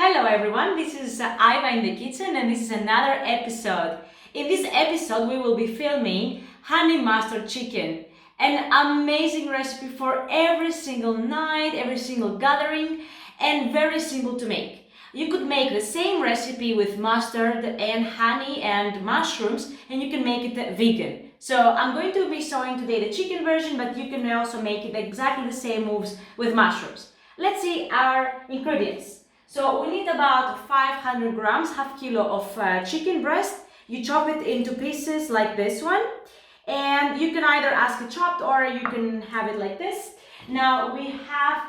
Hello everyone, this is Aiva in the kitchen and this is another episode. In this episode we will be filming honey mustard chicken, an amazing recipe for every single night, every single gathering, and very simple to make. You could make the same recipe with mustard and honey and mushrooms, and you can make it vegan. So I'm going to be showing today the chicken version, but you can also make it exactly the same moves with mushrooms. Let's see our ingredients. So we need about 500 grams, half kilo of chicken breast. You chop it into pieces like this one. And you can either ask it chopped or you can have it like this. Now we have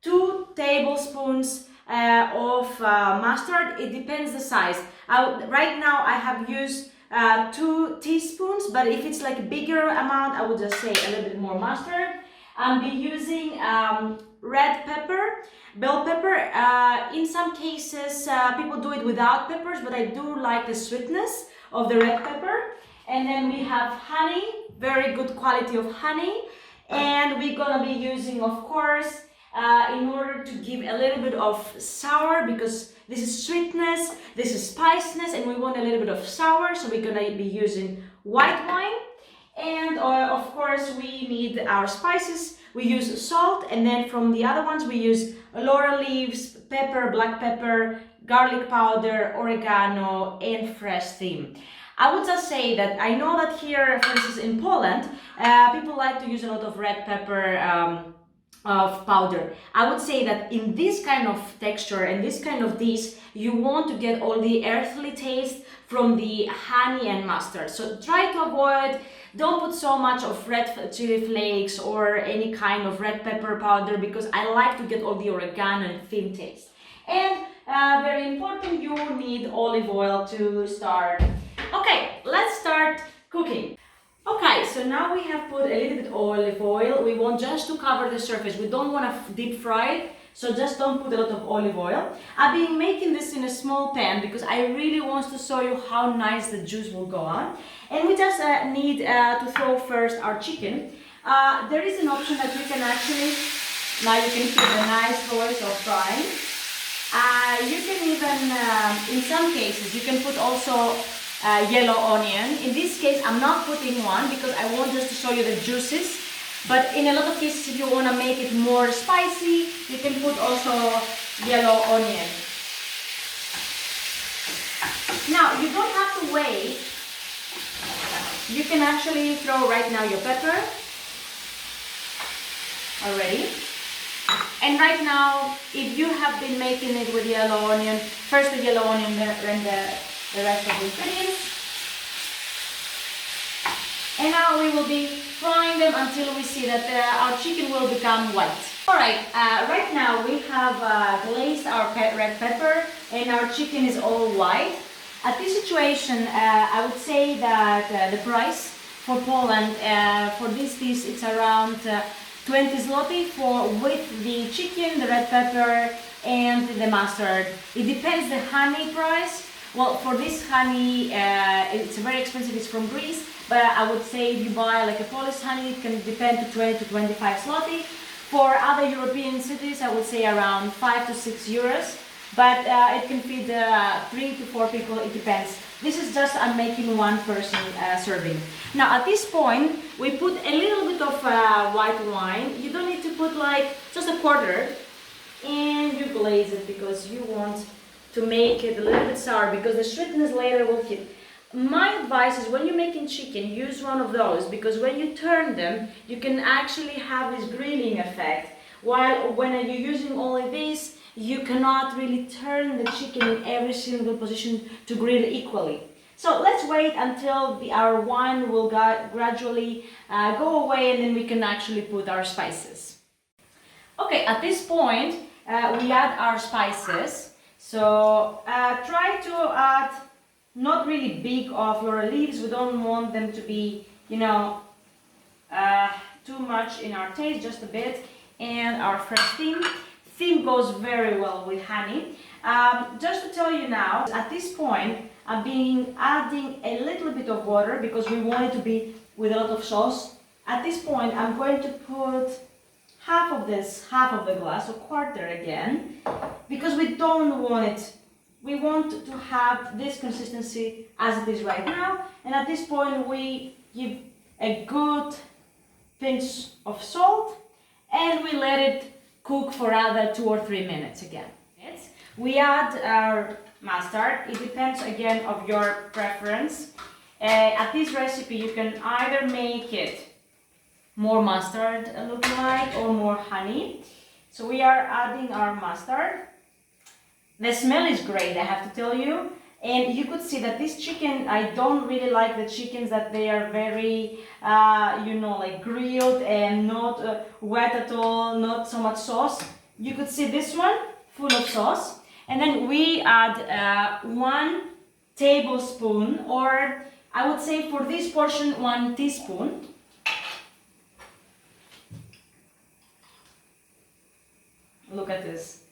2 tablespoons of mustard. It depends the size. Right now I have used 2 teaspoons, but if it's like a bigger amount, I would just say a little bit more mustard. I'll be using red pepper, bell pepper. In some cases, people do it without peppers, but I do like the sweetness of the red pepper. And then we have honey, very good quality of honey. And we're gonna be using, of course, in order to give a little bit of sour, because this is sweetness, this is spiciness, and we want a little bit of sour, so we're gonna be using white wine. And of course we need our spices. We use salt, and then from the other ones we use laurel leaves, pepper, black pepper, garlic powder, oregano, and fresh thyme. I would just say that I know that here, for instance in Poland, people like to use a lot of red pepper of powder. I would say that in this kind of texture and this kind of dish, you want to get all the earthly taste from the honey and mustard. So try to avoid, don't put so much of red chili flakes or any kind of red pepper powder, because I like to get all the oregano and thyme taste. And very important, you need olive oil to start. Okay, let's start cooking. Okay, so now we have put a little bit of olive oil. We want just to cover the surface. We don't want to deep fry it, so just don't put a lot of olive oil. I've been making this in a small pan because I really want to show you how nice the juice will go on. And we just need to throw first our chicken. There is an option that you can actually, now you can hear the nice voice of frying. You can even, in some cases, you can put also yellow onion. In this case, I'm not putting one because I want just to show you the juices. But in a lot of cases, if you want to make it more spicy, you can put also yellow onion. Now, you don't have to wait. You can actually throw right now your pepper already. And right now, if you have been making it with yellow onion, first the yellow onion, then the rest of the ingredients. And now we will be frying them until we see that our chicken will become white. Alright, right now we have glazed our red pepper and our chicken is all white. At this situation, I would say that the price for Poland for this dish, it's around 20 zloty with the chicken, the red pepper, and the mustard. It depends the honey price. Well, for this honey, it's very expensive. It's from Greece, but I would say if you buy like a Polish honey, it can depend to 20 to 25 zloty. For other European cities, I would say around 5 to 6 euros. But it can feed 3 to 4 people. It depends. This is just I'm making one person serving. Now at this point, we put a little bit of white wine. You don't need to put like just a quarter, and you glaze it because you want to make it a little bit sour, because the sweetness later will hit. My advice is when you're making chicken, use one of those, because when you turn them, you can actually have this grilling effect. While when you're using only this, you cannot really turn the chicken in every single position to grill equally. So let's wait until our wine will gradually go away, and then we can actually put our spices. Okay, at this point, we add our spices. So try to add not really big of laurel leaves. We don't want them to be, you know, too much in our taste, just a bit. And our fresh thyme. Thyme goes very well with honey. Just to tell you now, at this point, I'm adding a little bit of water because we want it to be with a lot of sauce. At this point, I'm going to put half of this, half of the glass, so quarter again, because we don't want it. We want to have this consistency as it is right now, and at this point we give a good pinch of salt and we let it cook for another 2 or 3 minutes again. We add our mustard. It depends again of your preference. At this recipe you can either make it more mustard looking like or more honey. So we are adding our mustard. The smell is great, I have to tell you. And you could see that this chicken, I don't really like the chickens that they are very, like grilled and not wet at all, not so much sauce. You could see this one full of sauce. And then we add 1 tablespoon, or I would say for this portion 1 teaspoon. Look at this.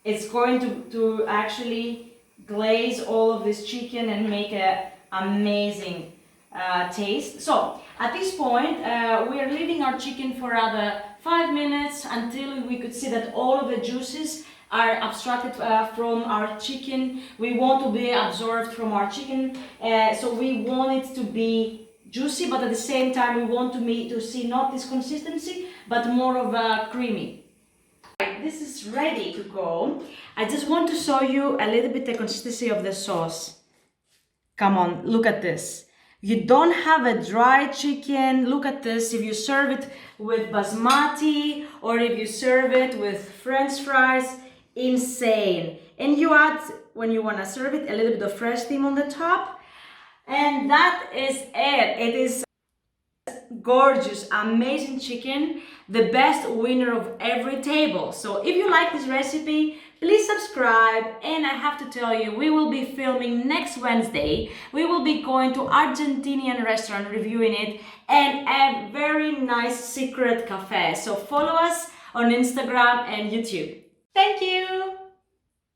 It's going to actually glaze all of this chicken and make an amazing taste. So at this point we are leaving our chicken for another 5 minutes until we could see that all of the juices are abstracted from our chicken. We want to be absorbed from our chicken, so we want it to be juicy, but at the same time we want to see not this consistency but more of a creamy. This is ready to go. I just want to show you a little bit the consistency of the sauce. Come on, look at this. You don't have a dry chicken. Look at this. If you serve it with basmati or if you serve it with French fries, insane. And you add, when you want to serve it, a little bit of fresh thyme on the top. And that is it. It is gorgeous, amazing chicken, the best winner of every table. So if you like this recipe, please subscribe. And I have to tell you, we will be filming next Wednesday. We will be going to Argentinian restaurant, reviewing it, and a very nice secret cafe. So follow us on Instagram and YouTube. Thank you.